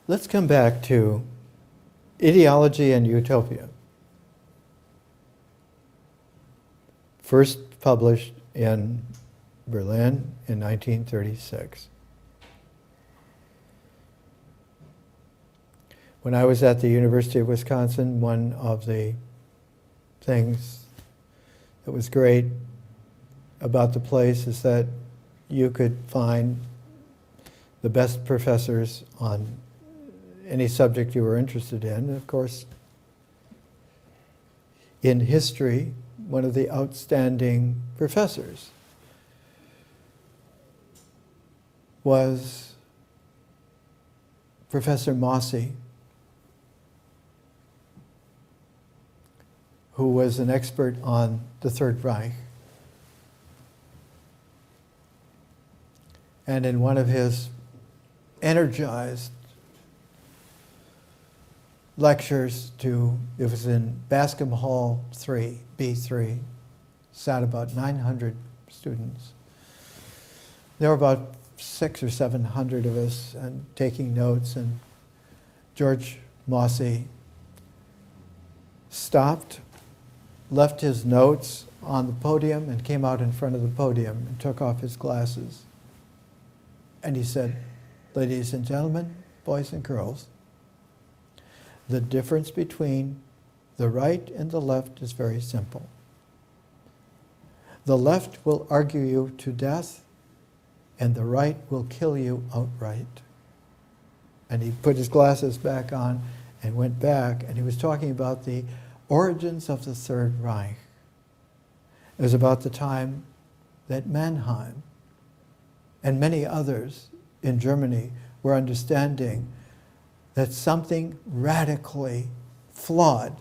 Let's come back to ideology and utopia. First published in Berlin in 1936. When I was at the University of Wisconsin, one of the things that was great about the place is that you could find the best professors on any subject you were interested in. And of course, in history, one of the outstanding professors was Professor Mossy, who was an expert on the Third Reich. And in one of his energized lectures it was in Bascom Hall 3, B3, sat about 900 students. There were about 600 or 700 of us and taking notes, and George Mossy stopped, left his notes on the podium and came out in front of the podium and took off his glasses. And he said, "Ladies and gentlemen, boys and girls, the difference between the right and the left is very simple. The left will argue you to death, and the right will kill you outright." And he put his glasses back on and went back, and he was talking about the origins of the Third Reich. It was about the time that Mannheim and many others in Germany were understanding that something radically flawed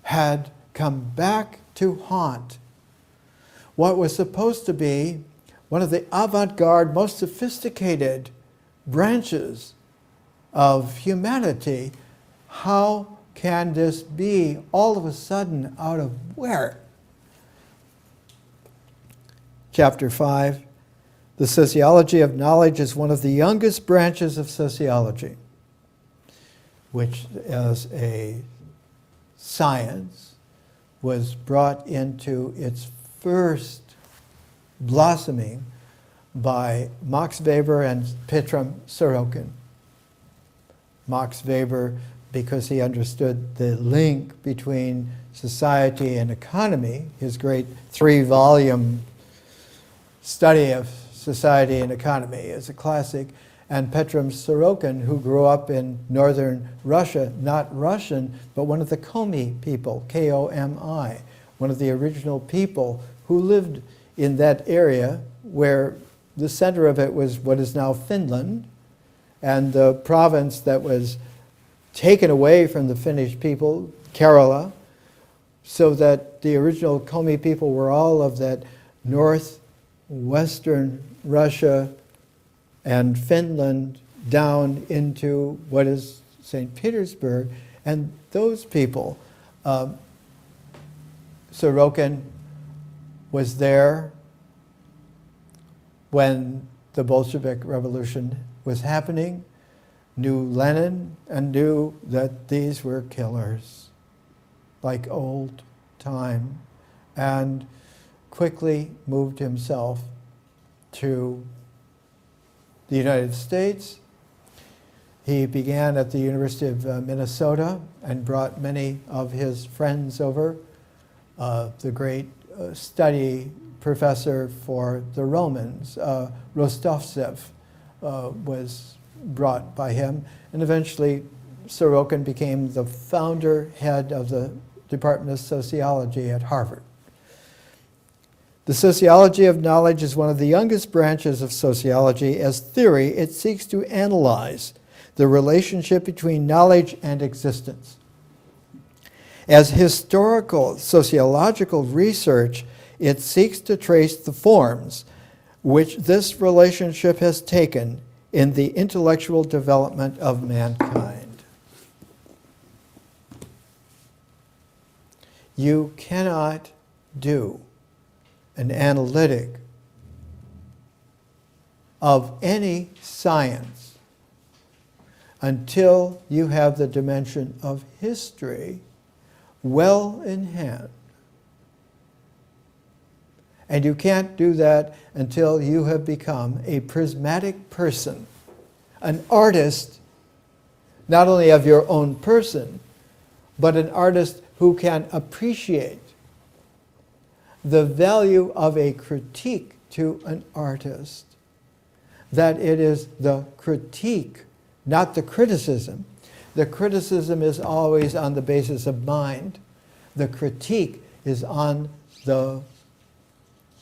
had come back to haunt what was supposed to be one of the avant-garde, most sophisticated branches of humanity. How can this be all of a sudden out of where? Chapter 5, the sociology of knowledge is one of the youngest branches of sociology, which as a science was brought into its first blossoming by Max Weber and Petram Sorokin. Max Weber, because he understood the link between society and economy, his great 3-volume study of society and economy is a classic, and Petram Sorokin, who grew up in northern Russia, not Russian, but one of the Komi people, K-O-M-I, one of the original people who lived in that area where the center of it was what is now Finland, and the province that was taken away from the Finnish people, Kerala, so that the original Komi people were all of that northwestern Russia and Finland down into what is St. Petersburg. And those people, Sorokin was there when the Bolshevik Revolution was happening, knew Lenin, and knew that these were killers, like old time, and quickly moved himself to the United States. He began at the University of Minnesota and brought many of his friends over. The great study professor for the Romans, Rostovtsev, was brought by him, and eventually Sorokin became the founder head of the Department of Sociology at Harvard. The sociology of knowledge is one of the youngest branches of sociology. As theory, it seeks to analyze the relationship between knowledge and existence. As historical sociological research, it seeks to trace the forms which this relationship has taken in the intellectual development of mankind. You cannot do an analytic of any science until you have the dimension of history well in hand. And you can't do that until you have become a prismatic person, an artist, not only of your own person, but an artist who can appreciate the value of a critique to an artist. That it is the critique, not the criticism. The criticism is always on the basis of mind. The critique is on the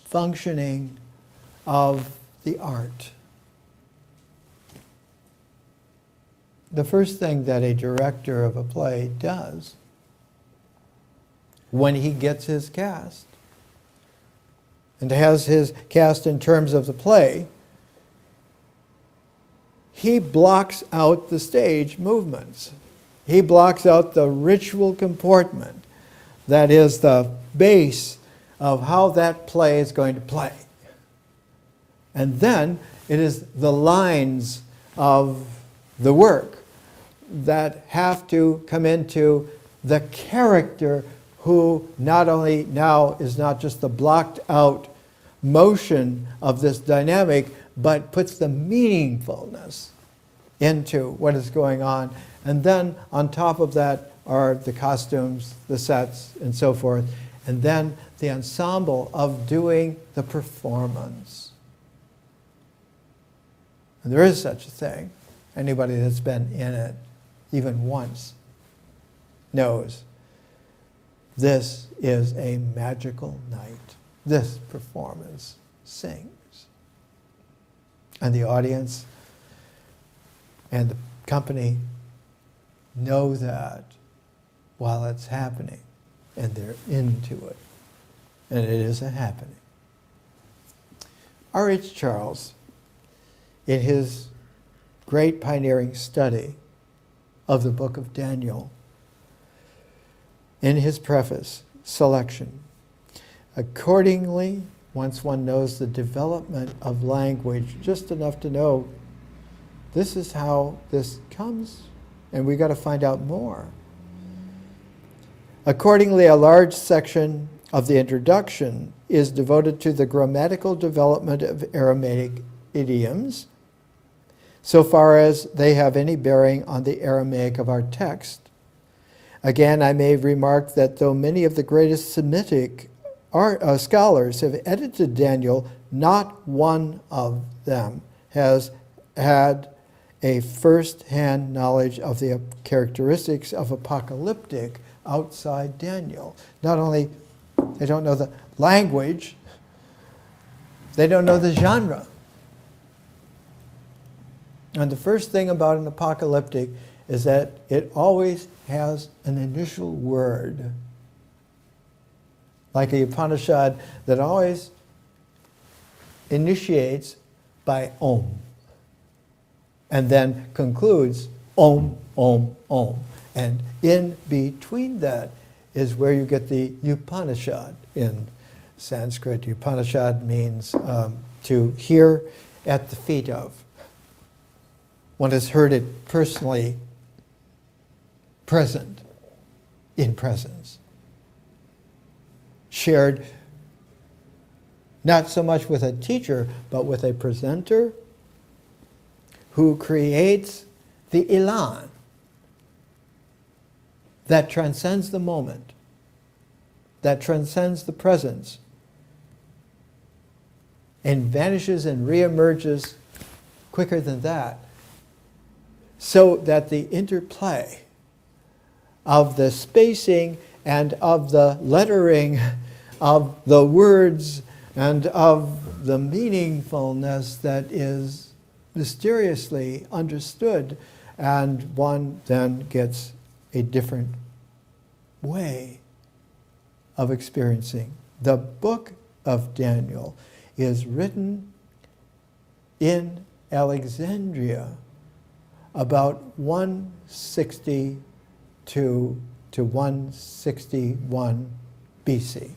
functioning of the art. The first thing that a director of a play does when he gets his cast and has his cast in terms of the play, he blocks out the stage movements. He blocks out the ritual comportment that is the base of how that play is going to play. And then it is the lines of the work that have to come into the character who not only now is not just the blocked out motion of this dynamic, but puts the meaningfulness into what is going on. And then on top of that are the costumes, the sets, and so forth. And then the ensemble of doing the performance. And there is such a thing. Anybody that's been in it even once knows this is a magical night. This performance sings. And the audience and the company know that while it's happening, and they're into it. And it is a happening. R.H. Charles, in his great pioneering study of the book of Daniel, in his preface, selection, accordingly, once one knows the development of language, just enough to know this is how this comes, and we got to find out more. Accordingly, a large section of the introduction is devoted to the grammatical development of Aramaic idioms, so far as they have any bearing on the Aramaic of our text. Again, I may remark that though many of the greatest Semitic scholars have edited Daniel, not one of them has had a first-hand knowledge of the characteristics of apocalyptic outside Daniel. Not only they don't know the language, they don't know the genre. And the first thing about an apocalyptic is that it always has an initial word. Like a Upanishad that always initiates by Om. And then concludes Om, Om, Om. And in between that is where you get the Upanishad in Sanskrit. Upanishad means to hear at the feet of. One has heard it personally present, in presence. Shared not so much with a teacher, but with a presenter who creates the elan that transcends the moment, that transcends the presence, and vanishes and reemerges quicker than that, so that the interplay of the spacing and of the lettering of the words and of the meaningfulness that is mysteriously understood, and one then gets a different way of experiencing. The book of Daniel is written in Alexandria about 162 to 161 BC.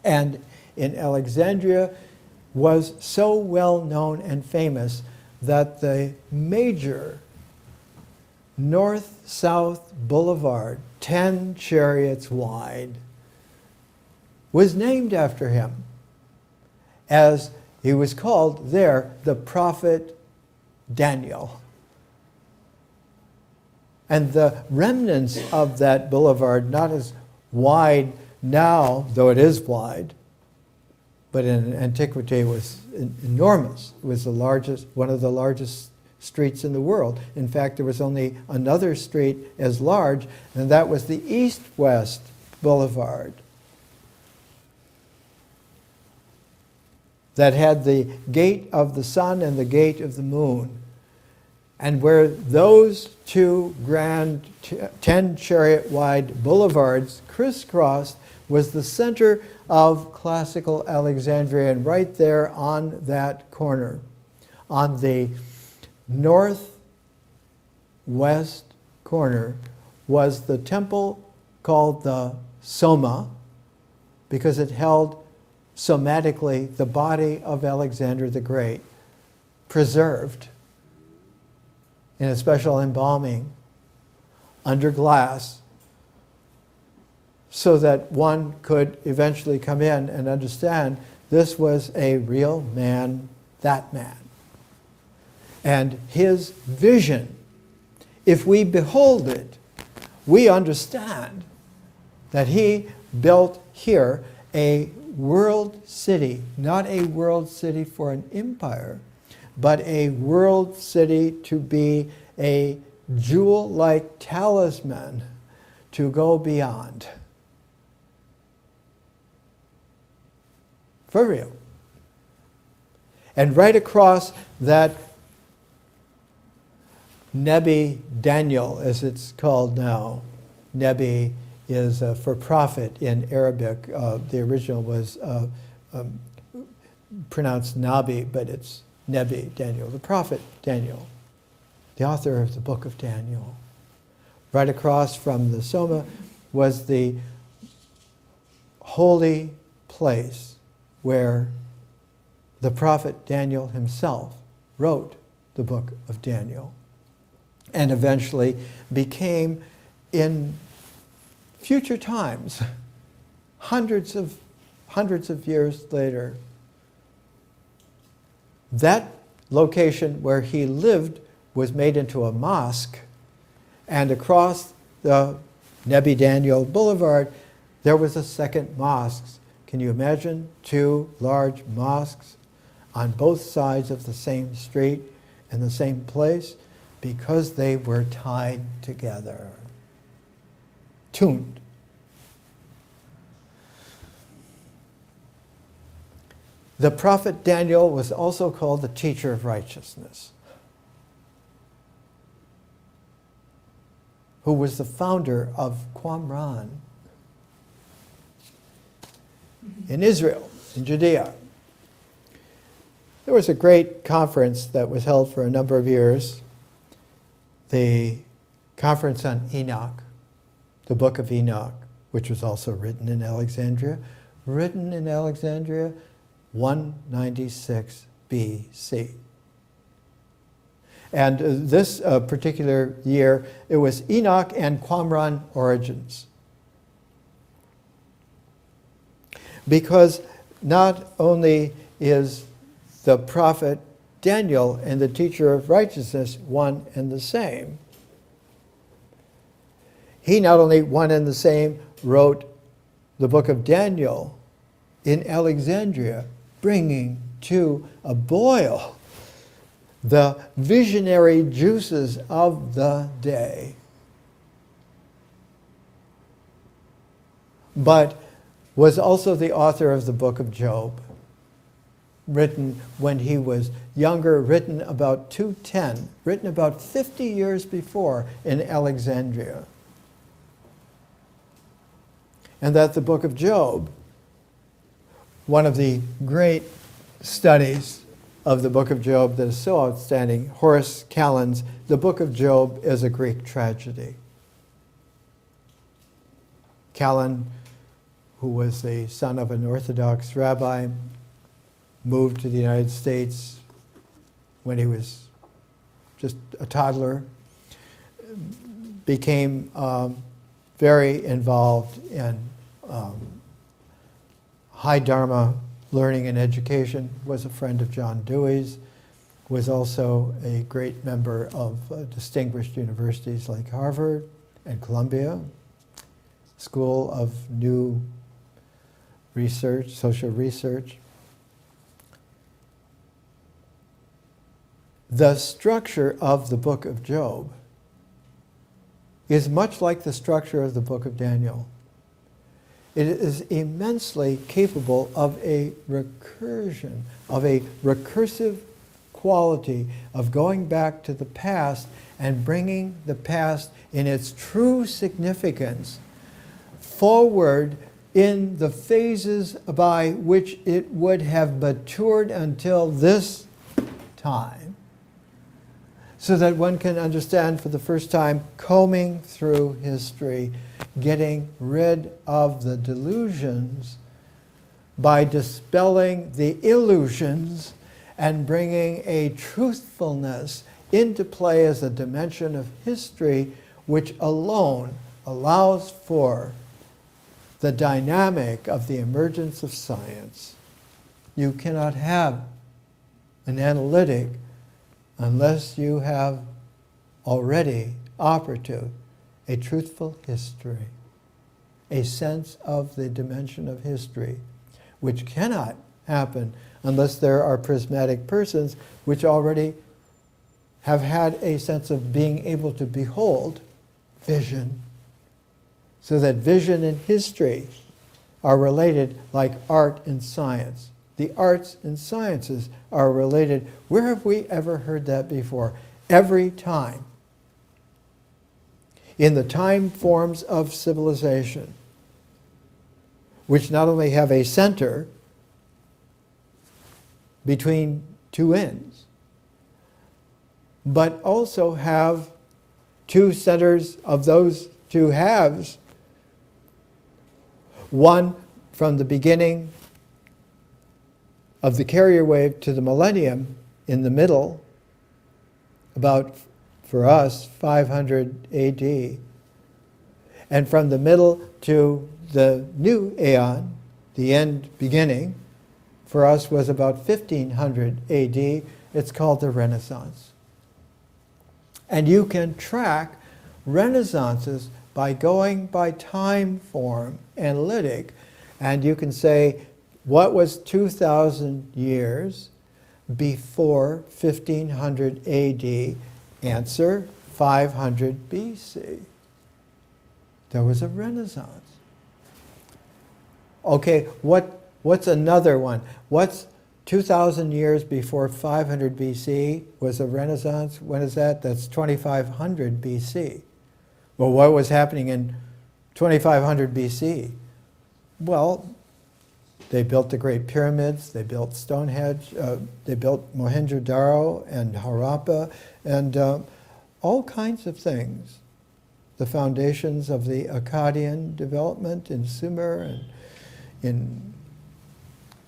And in Alexandria was so well known and famous that the major north-south boulevard, 10 chariots wide, was named after him, as he was called there the prophet Daniel. And the remnants of that boulevard, not as wide now, though it is wide, but in antiquity it was enormous. It was the largest, one of the largest streets in the world. In fact, there was only another street as large, and that was the East-West Boulevard, that had the gate of the sun and the gate of the moon. And where those two grand 10-chariot-wide boulevards crisscrossed was the center of classical Alexandria, and right there on that corner, on the northwest corner, was the temple called the Soma, because it held somatically the body of Alexander the Great, preserved in a special embalming under glass, so that one could eventually come in and understand this was a real man, that man. And his vision, if we behold it, we understand that he built here a world city, not a world city for an empire, but a world city to be a jewel-like talisman to go beyond. For real. And right across that Nebi Daniel, as it's called now, Nebi is for prophet in Arabic. The original was pronounced Nabi, but it's Nebi Daniel, the prophet Daniel, the author of the book of Daniel. Right across from the Soma was the holy place where the prophet Daniel himself wrote the book of Daniel, and eventually became, in future times, hundreds of years later, that location where he lived was made into a mosque, and across the Nebi Daniel Boulevard there was a second mosque. Can you imagine two large mosques on both sides of the same street in the same place? Because they were tied together, tuned. The prophet Daniel was also called the teacher of righteousness, who was the founder of Qumran in Israel, in Judea. There was a great conference that was held for a number of years, the Conference on Enoch, the Book of Enoch, which was also written in Alexandria, 196 BC. And this particular year, it was Enoch and Qumran origins. Because not only is the prophet Daniel and the teacher of righteousness one and the same, he not only one and the same wrote the book of Daniel in Alexandria, bringing to a boil the visionary juices of the day, but was also the author of the book of Job, written when he was younger, written about 210, written about 50 years before in Alexandria. And that the book of Job, one of the great studies of the book of Job that is so outstanding, Horace Callan's The Book of Job is a Greek Tragedy. Callan, who was the son of an Orthodox rabbi, moved to the United States when he was just a toddler, became very involved in high Dharma learning and education, was a friend of John Dewey's, was also a great member of distinguished universities like Harvard and Columbia, School of New Research, Social Research. The structure of the book of Job is much like the structure of the book of Daniel. It is immensely capable of a recursion, of a recursive quality of going back to the past and bringing the past in its true significance forward in the phases by which it would have matured until this time, so that one can understand for the first time, combing through history, getting rid of the delusions by dispelling the illusions and bringing a truthfulness into play as a dimension of history which alone allows for the dynamic of the emergence of science. You cannot have an analytic unless you have already operative a truthful history, a sense of the dimension of history, which cannot happen unless there are prismatic persons which already have had a sense of being able to behold vision, so that vision and history are related like art and science. The arts and sciences are related. Where have we ever heard that before? Every time. In the time forms of civilization, which not only have a center between two ends, but also have two centers of those two halves, one from the beginning of the carrier wave to the millennium in the middle, about, for us, 500 AD. And from the middle to the new aeon, the end beginning, for us was about 1500 AD. It's called the Renaissance. And you can track renaissances by going by time form analytic, and you can say, what was 2,000 years before 1500 AD? Answer, 500 BC. There was a Renaissance. Okay, what's another one? What's 2,000 years before 500 BC was a Renaissance? When is that? That's 2500 BC. Well, what was happening in 2500 BC? Well, they built the Great Pyramids, they built Stonehenge, they built Mohenjo-Daro and Harappa, and all kinds of things. The foundations of the Akkadian development in Sumer, and in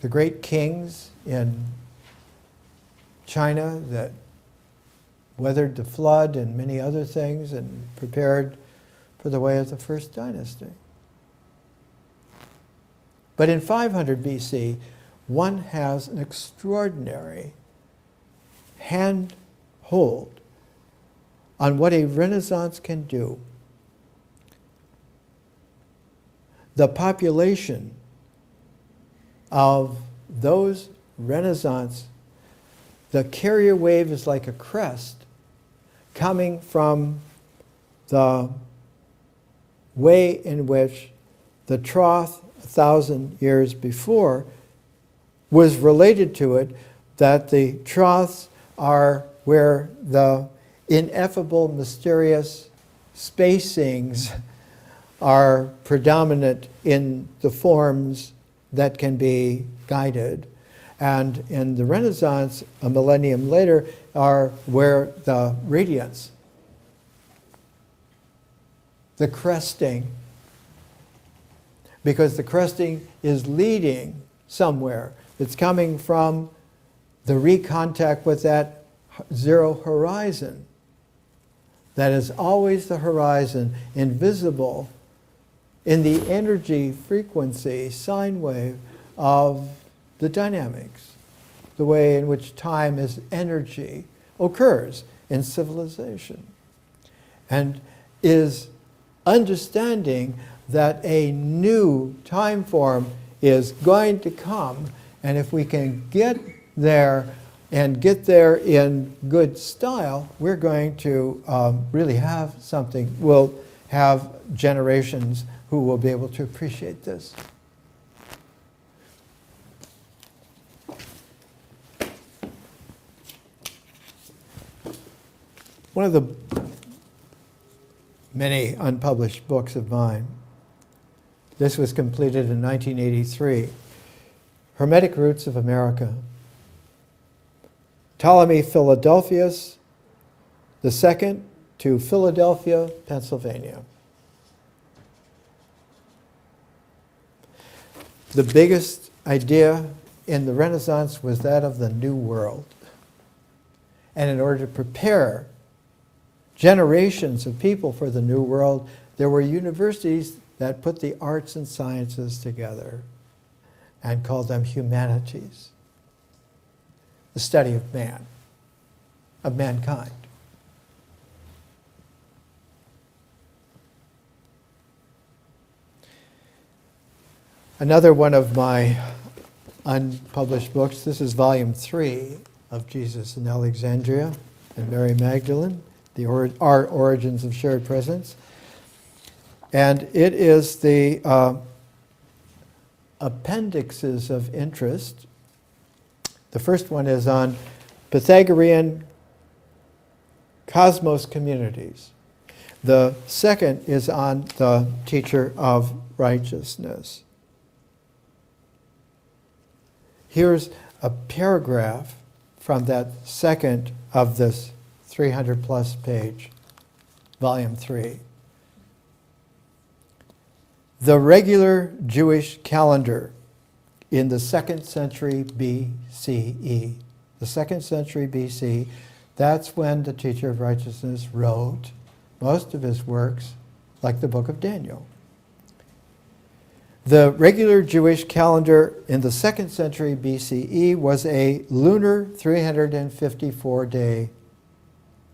the great kings in China that weathered the flood and many other things and prepared for the way of the first dynasty. But in 500 BC, one has an extraordinary handhold on what a Renaissance can do. The population of those Renaissance, the carrier wave is like a crest coming from the way in which the trough 1,000 years before was related to it, that the troughs are where the ineffable, mysterious spacings are predominant in the forms that can be guided. And in the Renaissance, a millennium later, are where the radiance, the cresting, because the cresting is leading somewhere. It's coming from the recontact with that zero horizon that is always the horizon, invisible in the energy frequency, sine wave of the dynamics, the way in which time as energy occurs in civilization, and is understanding that a new time form is going to come, and if we can get there and get there in good style, we're going to really have something. We'll have generations who will be able to appreciate this. One of the many unpublished books of mine, this was completed in 1983, Hermetic Roots of America. Ptolemy Philadelphus II to Philadelphia, Pennsylvania. The biggest idea in the Renaissance was that of the New World. And in order to prepare generations of people for the New World, there were universities that put the arts and sciences together and called them humanities. The study of man, of mankind. Another one of my unpublished books, this is volume 3 of Jesus in Alexandria and Mary Magdalene, Our Origins of Shared Presence. And it is the appendixes of interest. The first one is on Pythagorean cosmos communities. The second is on the teacher of righteousness. Here's a paragraph from that second of this 300 plus page, volume 3. The regular Jewish calendar in the 2nd century BCE. The 2nd century BC, that's when the teacher of righteousness wrote most of his works, like the book of Daniel. The regular Jewish calendar in the 2nd century BCE was a lunar 354-day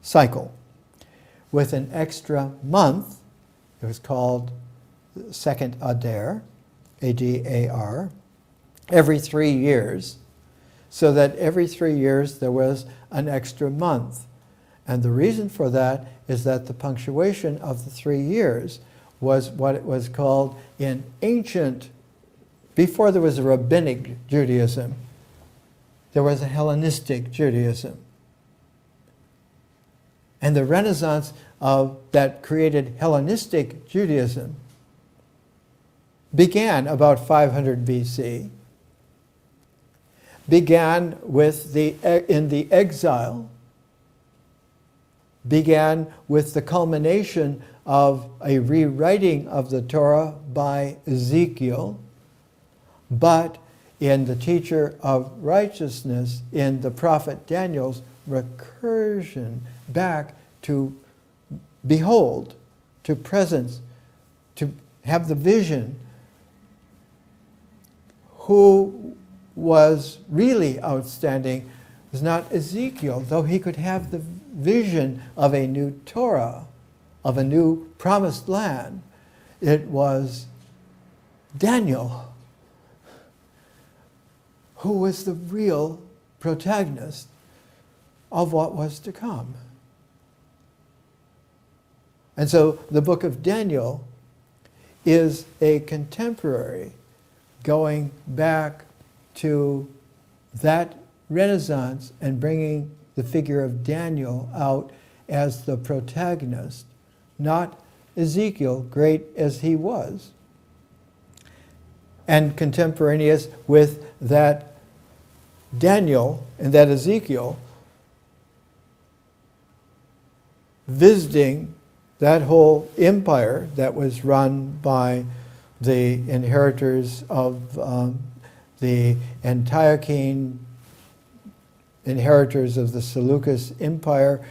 cycle with an extra month. It was called Second Adar, A-D-A-R, every 3 years, so that every 3 years there was an extra month. And the reason for that is that the punctuation of the 3 years was what it was called in ancient, before there was a rabbinic Judaism, there was a Hellenistic Judaism. And the Renaissance that created Hellenistic Judaism began about 500 BC, began with in the exile, began with the culmination of a rewriting of the Torah by Ezekiel, but in the teacher of righteousness, in the prophet Daniel's recursion back to behold, to presence, to have the vision. Who was really outstanding was not Ezekiel, though he could have the vision of a new Torah, of a new promised land. It was Daniel who was the real protagonist of what was to come. And so the book of Daniel is a contemporary going back to that Renaissance and bringing the figure of Daniel out as the protagonist, not Ezekiel, great as he was, and contemporaneous with that Daniel and that Ezekiel visiting that whole empire that was run by the inheritors of the Antiochene inheritors of the Seleucus Empire,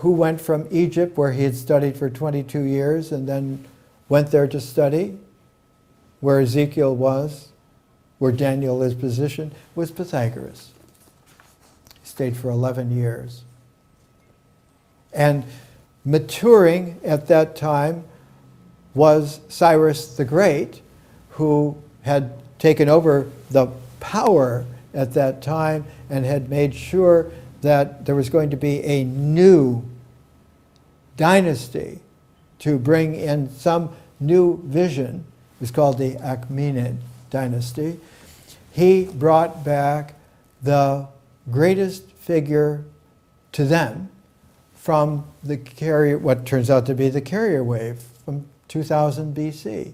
who went from Egypt, where he had studied for 22 years, and then went there to study, where Ezekiel was, where Daniel is positioned, was Pythagoras. He stayed for 11 years. And maturing at that time was Cyrus the Great, who had taken over the power at that time and had made sure that there was going to be a new dynasty to bring in some new vision. It was called the Achaemenid dynasty. He brought back the greatest figure to them from the carrier, what turns out to be the carrier wave from 2000 BC.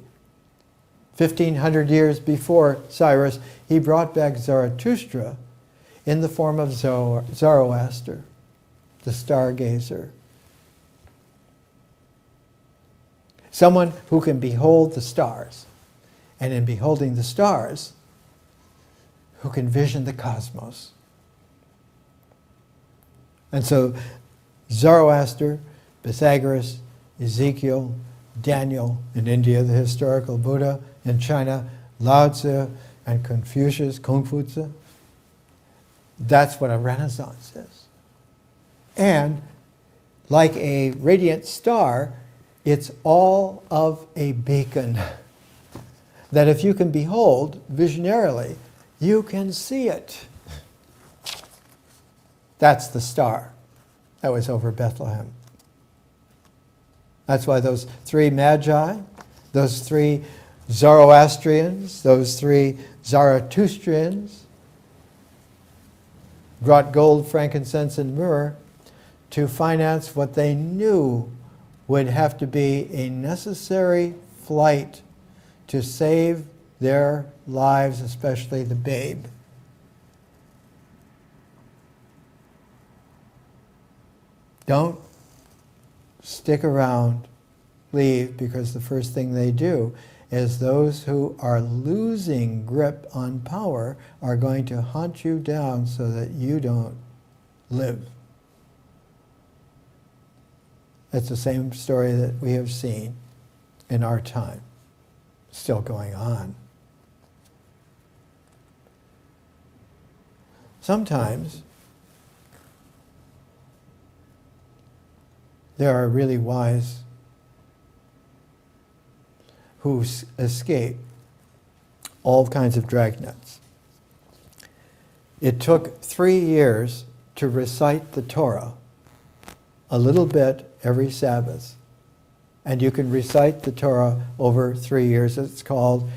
1500 years before Cyrus, he brought back Zarathustra in the form of Zoroaster, the stargazer. Someone who can behold the stars, and in beholding the stars, who can vision the cosmos. And so Zoroaster, Pythagoras, Ezekiel, Daniel in India, the historical Buddha, in China, Lao Tzu and Confucius, Confucius. That's what a Renaissance is. And like a radiant star, it's all of a beacon that if you can behold visionarily, you can see it. That's the star that was over Bethlehem. That's why those three magi, those three Zoroastrians, those three Zarathustrians brought gold, frankincense, and myrrh to finance what they knew would have to be a necessary flight to save their lives, especially the babe. Don't stick around, leave, because the first thing they do is those who are losing grip on power are going to hunt you down so that you don't live. It's the same story that we have seen in our time, still going on. Sometimes there are really wise who escape all kinds of dragnets. It took 3 years to recite the Torah, a little bit every Sabbath. And you can recite the Torah over 3 years. It's called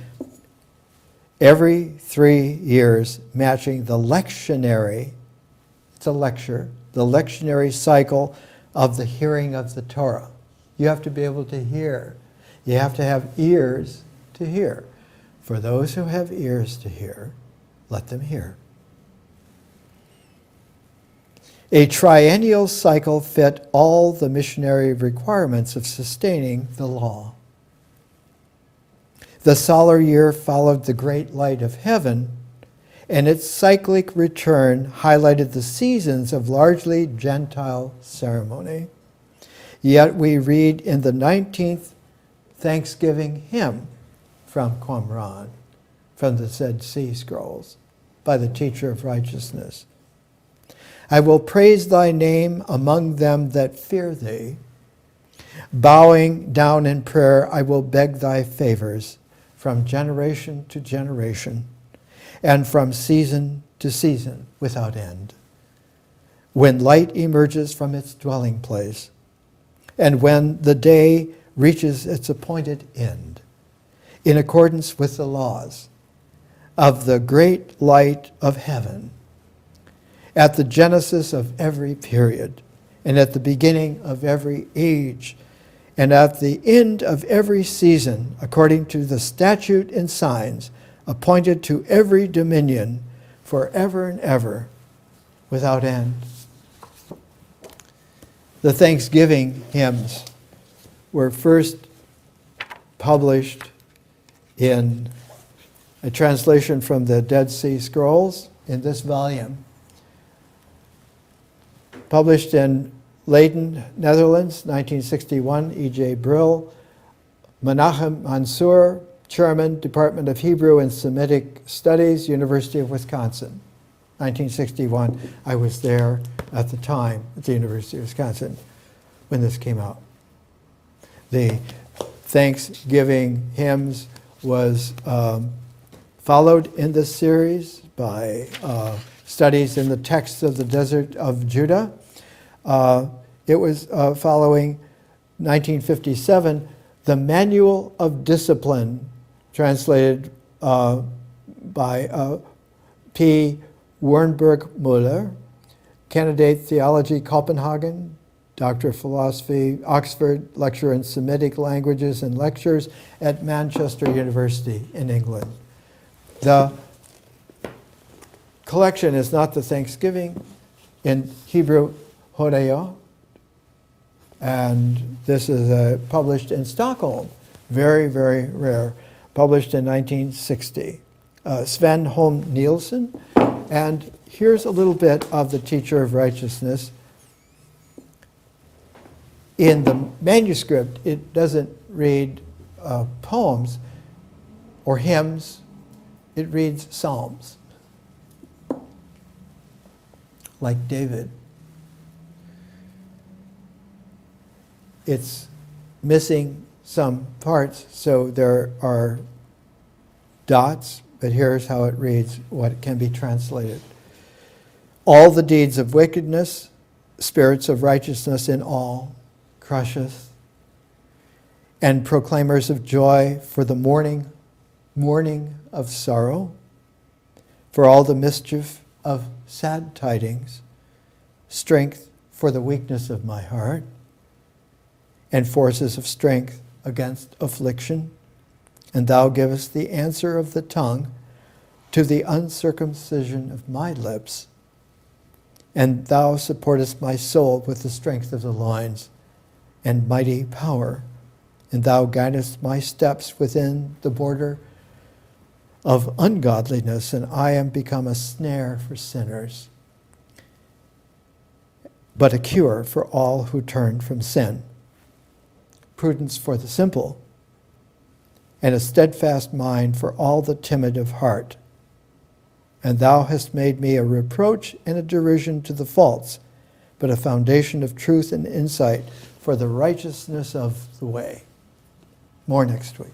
every 3 years, matching the lectionary, it's a lecture, the lectionary cycle of the hearing of the Torah. You have to be able to hear. You have to have ears to hear. For those who have ears to hear, let them hear. A triennial cycle fit all the missionary requirements of sustaining the law. The solar year followed the great light of heaven, and its cyclic return highlighted the seasons of largely Gentile ceremony. Yet we read in the 19th Thanksgiving hymn from Qumran, from the Dead Sea Scrolls, by the teacher of righteousness. I will praise thy name among them that fear thee. Bowing down in prayer, I will beg thy favors from generation to generation and from season to season without end. When light emerges from its dwelling place and when the day reaches its appointed end, in accordance with the laws of the great light of heaven, at the genesis of every period, and at the beginning of every age, and at the end of every season, according to the statute and signs appointed to every dominion forever and ever, without end. The Thanksgiving hymns were first published in a translation from the Dead Sea Scrolls in this volume, published in Leiden, Netherlands, 1961, E.J. Brill. Menachem Mansour, Chairman, Department of Hebrew and Semitic Studies, University of Wisconsin, 1961. I was there at the time at the University of Wisconsin when this came out. The Thanksgiving hymns was followed in this series by studies in the texts of the Desert of Judah. It was following 1957, the Manual of Discipline, translated by P. Wernberg Muller, candidate theology, Copenhagen, Doctor of Philosophy, Oxford, lecturer in Semitic languages and lectures at Manchester University in England. The collection is not the Thanksgiving in Hebrew, Hodaya, and this is published in Stockholm, very, very rare, published in 1960. Sven Holm Nielsen, and here's a little bit of the Teacher of Righteousness. In the manuscript, it doesn't read poems or hymns, it reads psalms, like David. It's missing some parts, so there are dots, but here's how it reads, what can be translated. All the deeds of wickedness, spirits of righteousness in all, crusheth, and proclaimers of joy for the mourning of sorrow, for all the mischief of sad tidings, strength for the weakness of my heart, and forces of strength against affliction. And thou givest the answer of the tongue to the uncircumcision of my lips. And thou supportest my soul with the strength of the loins and mighty power. And thou guidest my steps within the border of ungodliness, and I am become a snare for sinners, but a cure for all who turn from sin. Prudence for the simple, and a steadfast mind for all the timid of heart. And thou hast made me a reproach and a derision to the false, but a foundation of truth and insight for the righteousness of the way. More next week.